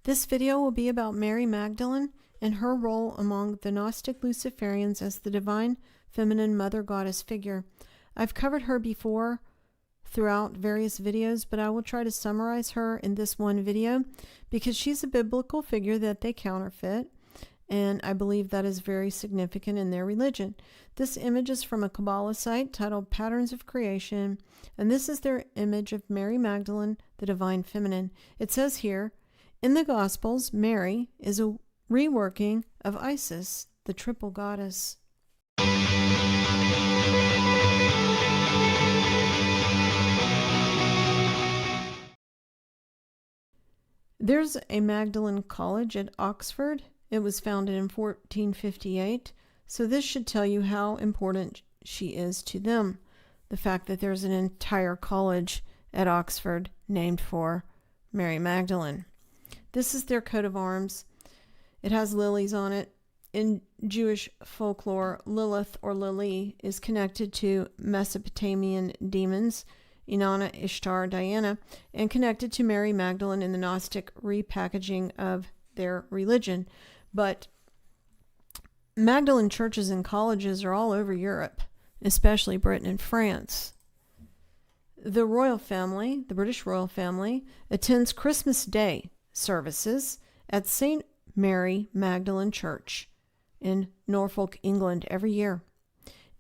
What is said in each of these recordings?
This video will be about Mary Magdalene and her role among the Gnostic Luciferians as the divine feminine mother goddess figure. I've covered her before throughout various videos, but I will try to summarize her in this one video because she's a biblical figure that they counterfeit, and I believe that is very significant in their religion. This image is from a Kabbalah site titled Patterns of Creation, and this is their image of Mary Magdalene, the divine feminine. It says here, in the Gospels, Mary is a reworking of Isis, the triple goddess. There's a Magdalen College at Oxford. It was founded in 1458, so this should tell you how important she is to them. The fact that there's an entire college at Oxford named for Mary Magdalene. This is their coat of arms. It has lilies on it. In Jewish folklore, Lilith or Lili is connected to Mesopotamian demons, Inanna, Ishtar, Diana, and connected to Mary Magdalene in the Gnostic repackaging of their religion. But Magdalene churches and colleges are all over Europe, especially Britain and France. The royal family, the British royal family, attends Christmas Day services at St. Mary Magdalene Church in Norfolk, England every year.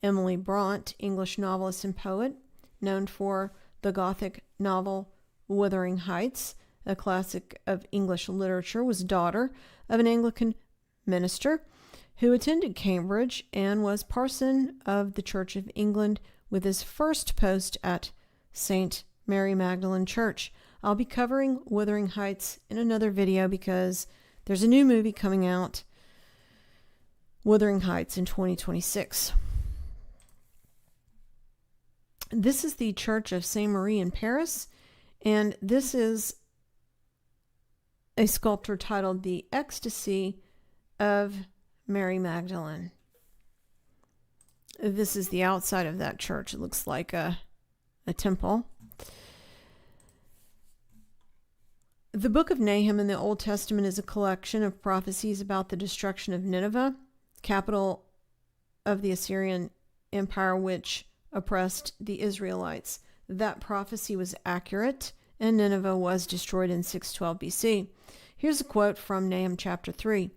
Emily Bront, English novelist and poet, known for the Gothic novel Wuthering Heights, a classic of English literature, was daughter of an Anglican minister who attended Cambridge and was parson of the Church of England with his first post at St. Mary Magdalene Church. I'll be covering Wuthering Heights in another video because there's a new movie coming out, Wuthering Heights, in 2026. This is the Church of Saint Marie in Paris, and this is a sculpture titled The Ecstasy of Mary Magdalene. This is the outside of that church. It looks like a temple. The Book of Nahum in the Old Testament is a collection of prophecies about the destruction of Nineveh, capital of the Assyrian Empire, which oppressed the Israelites. That prophecy was accurate, and Nineveh was destroyed in 612 BC. Here's a quote from Nahum chapter 3.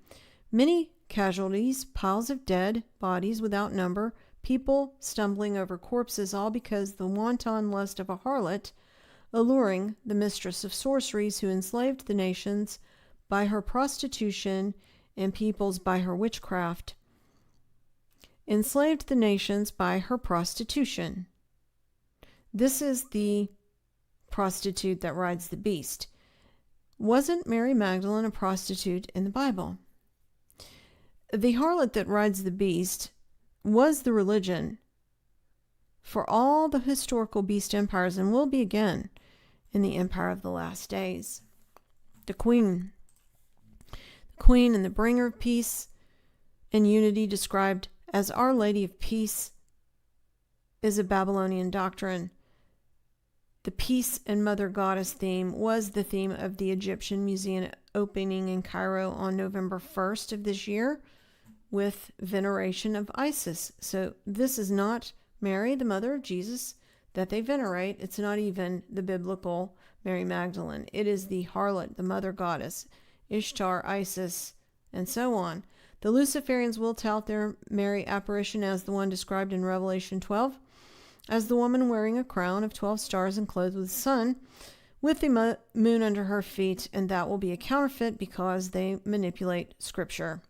Many casualties, piles of dead bodies without number, people stumbling over corpses, all because the wanton lust of a harlot, alluring the mistress of sorceries who enslaved the nations by her prostitution and peoples by her witchcraft. Enslaved the nations by her prostitution. This is the prostitute that rides the beast. Wasn't Mary Magdalene a prostitute in the Bible? The harlot that rides the beast was the religion for all the historical beast empires and will be again in the empire of the last days. The queen and the bringer of peace and unity, described as Our Lady of Peace, is a Babylonian doctrine. The peace and mother goddess theme was the theme of the Egyptian Museum opening in Cairo on November 1st of this year, with veneration of Isis. So this is not Mary, the mother of Jesus, that they venerate. It's not even the biblical Mary Magdalene. It is the harlot, the mother goddess, Ishtar, Isis, and so on. The Luciferians will tout their Mary apparition as the one described in Revelation 12, as the woman wearing a crown of 12 stars and clothed with the sun, with the moon under her feet, and that will be a counterfeit because they manipulate Scripture.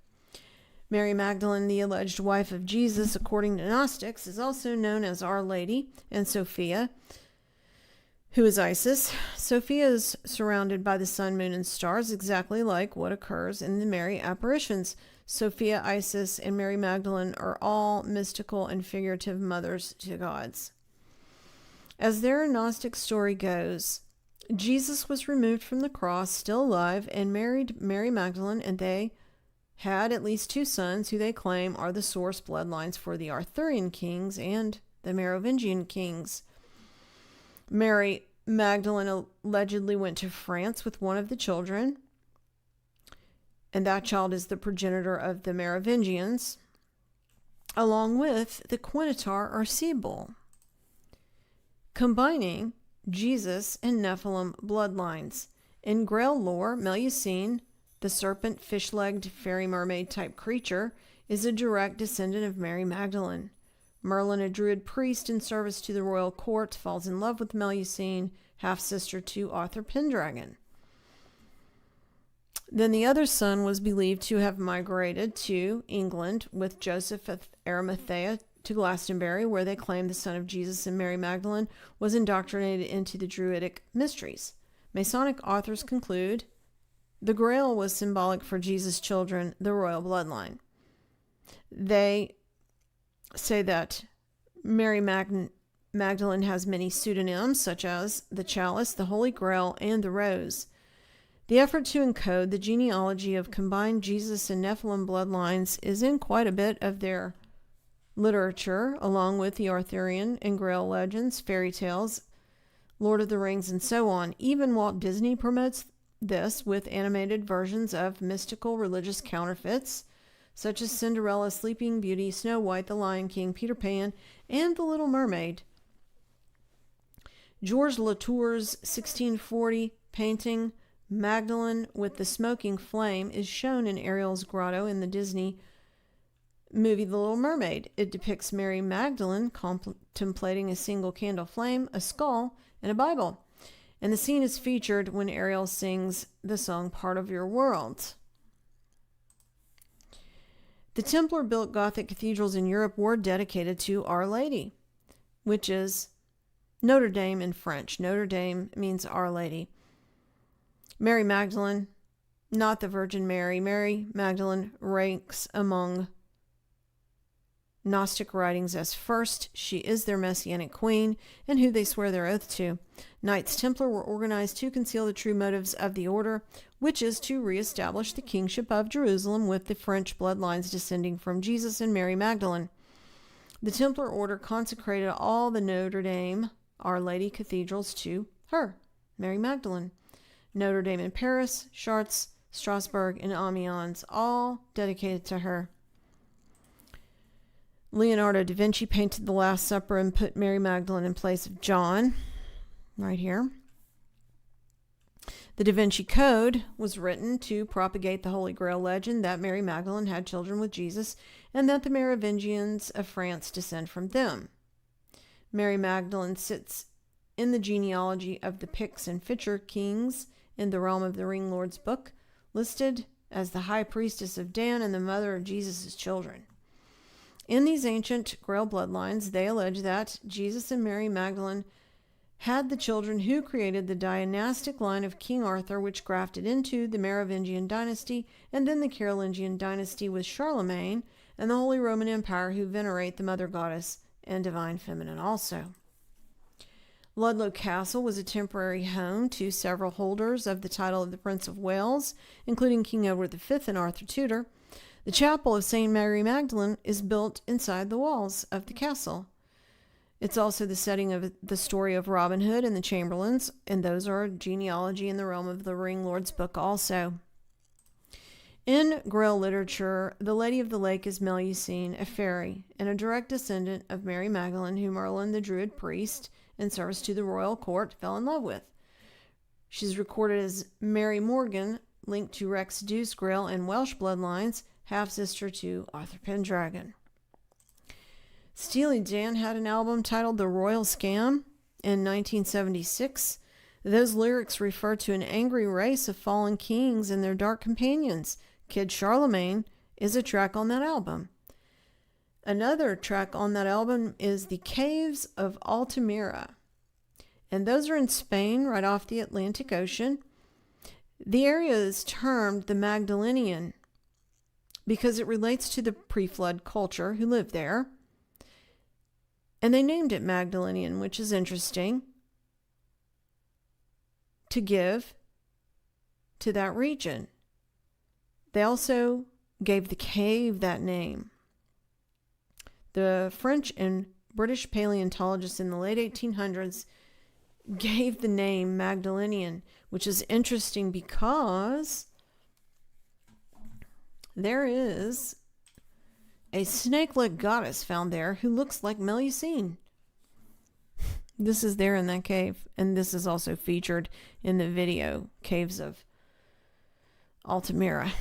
Mary Magdalene, the alleged wife of Jesus, according to Gnostics, is also known as Our Lady, and Sophia, who is Isis. Sophia is surrounded by the sun, moon, and stars, exactly like what occurs in the Mary apparitions. Sophia, Isis, and Mary Magdalene are all mystical and figurative mothers to gods. As their Gnostic story goes, Jesus was removed from the cross, still alive, and married Mary Magdalene, and they had at least two sons who they claim are the source bloodlines for the Arthurian kings and the Merovingian kings. Mary Magdalene allegedly went to France with one of the children, and that child is the progenitor of the Merovingians, along with the Quinatar or sea bull, combining Jesus and Nephilim bloodlines. In Grail lore, Melusine, the serpent, fish-legged, fairy mermaid type creature, is a direct descendant of Mary Magdalene. Merlin, a druid priest in service to the royal court, falls in love with Melusine, half-sister to Arthur Pendragon. Then the other son was believed to have migrated to England with Joseph of Arimathea to Glastonbury, where they claimed the son of Jesus and Mary Magdalene was indoctrinated into the Druidic mysteries. Masonic authors conclude the Grail was symbolic for Jesus' children, the royal bloodline. They say that Mary Magdalene has many pseudonyms, such as the Chalice, the Holy Grail, and the Rose. The effort to encode the genealogy of combined Jesus and Nephilim bloodlines is in quite a bit of their literature, along with the Arthurian and Grail legends, fairy tales, Lord of the Rings, and so on. Even Walt Disney promotes this with animated versions of mystical religious counterfeits, such as Cinderella, Sleeping Beauty, Snow White, The Lion King, Peter Pan, and The Little Mermaid. Georges Latour's 1640 painting Magdalene with the Smoking Flame is shown in Ariel's grotto in the Disney movie The Little Mermaid. It depicts Mary Magdalene contemplating a single candle flame, a skull, and a Bible. And the scene is featured when Ariel sings the song Part of Your World. The Templar-built Gothic cathedrals in Europe were dedicated to Our Lady, which is Notre Dame in French. Notre Dame means Our Lady. Mary Magdalene, not the Virgin Mary. Mary Magdalene ranks among Gnostic writings as first. She is their messianic queen and who they swear their oath to. Knights Templar were organized to conceal the true motives of the order, which is to reestablish the kingship of Jerusalem with the French bloodlines descending from Jesus and Mary Magdalene. The Templar order consecrated all the Notre Dame, Our Lady cathedrals to her, Mary Magdalene. Notre Dame in Paris, Chartres, Strasbourg, and Amiens, all dedicated to her. Leonardo da Vinci painted the Last Supper and put Mary Magdalene in place of John, right here. The Da Vinci Code was written to propagate the Holy Grail legend that Mary Magdalene had children with Jesus and that the Merovingians of France descend from them. Mary Magdalene sits in the genealogy of the Picts and Fitcher kings in the Realm of the Ring Lord's book, listed as the high priestess of Dan and the mother of Jesus' children. In these ancient Grail bloodlines, they allege that Jesus and Mary Magdalene had the children who created the dynastic line of King Arthur, which grafted into the Merovingian dynasty and then the Carolingian dynasty with Charlemagne and the Holy Roman Empire, who venerate the Mother Goddess and Divine Feminine also. Ludlow Castle was a temporary home to several holders of the title of the Prince of Wales, including King Edward V and Arthur Tudor. The chapel of St. Mary Magdalene is built inside the walls of the castle. It's also the setting of the story of Robin Hood and the Chamberlains, and those are a genealogy in the Realm of the Ring Lord's book also. In Grail literature, the Lady of the Lake is Melusine, a fairy, and a direct descendant of Mary Magdalene, who Merlin, the druid priest, in service to the royal court, fell in love with. She's recorded as Mary Morgan, linked to Rex Deuce Grail and Welsh bloodlines, half-sister to Arthur Pendragon. Steely Dan had an album titled The Royal Scam in 1976. Those lyrics refer to an angry race of fallen kings and their dark companions. Kid Charlemagne is a track on that album. Another track on that album is The Caves of Altamira. And those are in Spain, right off the Atlantic Ocean. The area is termed the Magdalenian because it relates to the pre-flood culture who lived there. And they named it Magdalenian, which is interesting to give to that region. They also gave the cave that name. The French and British paleontologists in the late 1800s gave the name Magdalenian, which is interesting because there is a snake-like goddess found there who looks like Melusine. This is there in that cave, and this is also featured in the video, Caves of Altamira.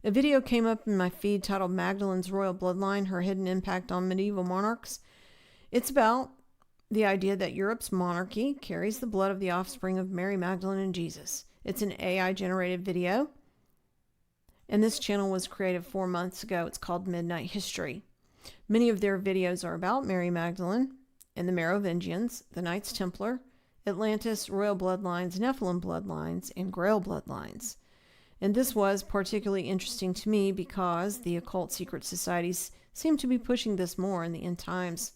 A video came up in my feed titled Magdalene's Royal Bloodline, Her Hidden Impact on Medieval Monarchs. It's about the idea that Europe's monarchy carries the blood of the offspring of Mary Magdalene and Jesus. It's an AI-generated video, and this channel was created 4 months ago. It's called Midnight History. Many of their videos are about Mary Magdalene and the Merovingians, the Knights Templar, Atlantis, Royal Bloodlines, Nephilim Bloodlines, and Grail Bloodlines. And this was particularly interesting to me because the occult secret societies seem to be pushing this more in the end times.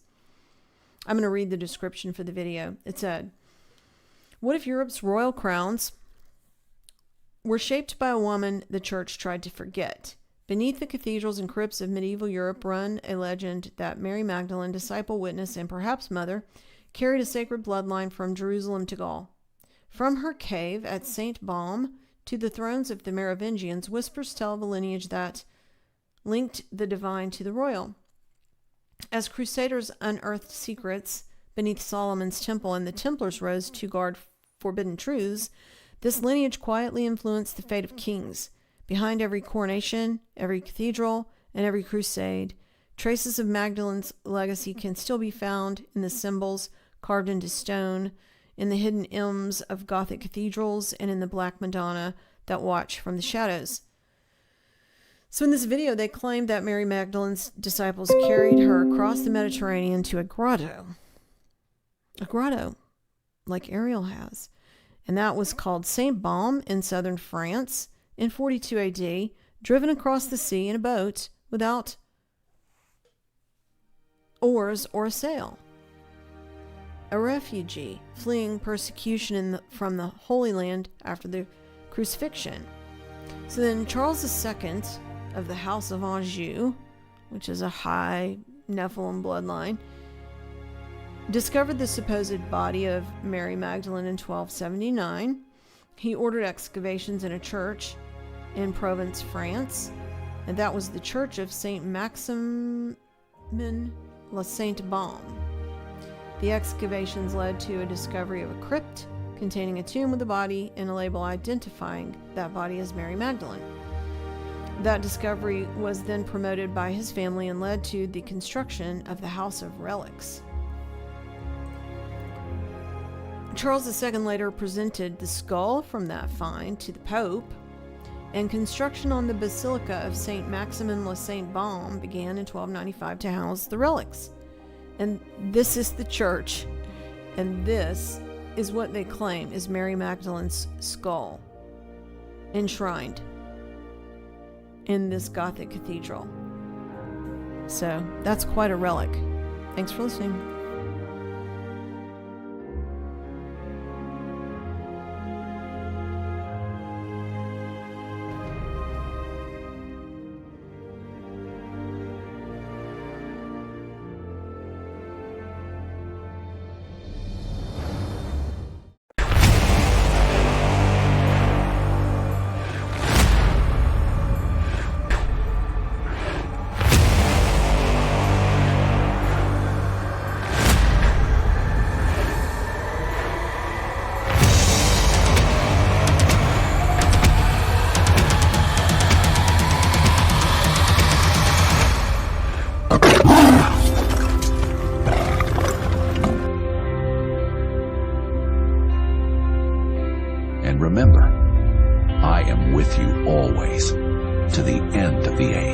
I'm going to read the description for the video. It said, "What if Europe's royal crowns were shaped by a woman the church tried to forget? Beneath the cathedrals and crypts of medieval Europe run a legend that Mary Magdalene, disciple, witness, and perhaps mother, carried a sacred bloodline from Jerusalem to Gaul. From her cave at St. Baume to the thrones of the Merovingians, whispers tell of a lineage that linked the divine to the royal. As crusaders unearthed secrets beneath Solomon's temple and the Templars rose to guard forbidden truths, this lineage quietly influenced the fate of kings. Behind every coronation, every cathedral, and every crusade, traces of Magdalene's legacy can still be found in the symbols carved into stone, in the hidden M's of Gothic cathedrals, and in the Black Madonna that watch from the shadows." So in this video, they claimed that Mary Magdalene's disciples carried her across the Mediterranean to a grotto, like Ariel has. And that was called St. Baume in southern France in 42 AD, driven across the sea in a boat without oars or a sail. A refugee fleeing persecution from the Holy Land after the crucifixion. So then Charles II of the House of Anjou, which is a high Nephilim bloodline, discovered the supposed body of Mary Magdalene in 1279. He ordered excavations in a church in Provence, France, and that was the Church of Saint Maximin la Sainte Baume. The excavations led to a discovery of a crypt containing a tomb with a body and a label identifying that body as Mary Magdalene. That discovery was then promoted by his family and led to the construction of the House of Relics. Charles II later presented the skull from that find to the Pope, and construction on the Basilica of St. Maximin la Sainte Baume began in 1295 to house the relics. And this is the church, and this is what they claim is Mary Magdalene's skull, enshrined in this Gothic cathedral. So that's quite a relic. Thanks for listening. And remember, I am with you always, to the end of the age.